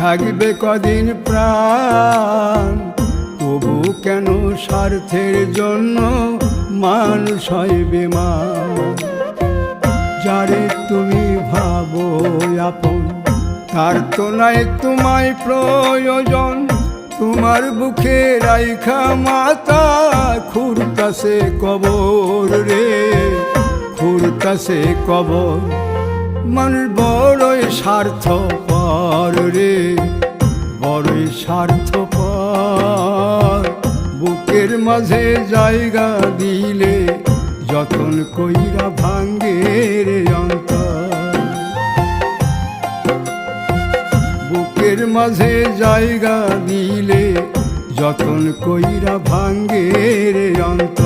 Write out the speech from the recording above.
থাকবে কদিন প্রাণ, তবু কেন স্বার্থের জন্য মানুষ হয় বেমান। যারে তুমি ভাবো আপন, তার তো নাই তোমায় প্রয়োজন। তোমার বুকে রাইখা মাতা খুঁড়তাছে কবর রে, খুঁড়তাছে কবর। মানুষ বড়ই স্বার্থপর রে, বড়ই স্বার্থপর। বুকের মাঝে জায়গা দিলে যতন কইরা ভাঙ্গে রে অন্তর। বুকের মাঝে জায়গা দিলে যতন কইরা ভাঙ্গে রে অন্তর।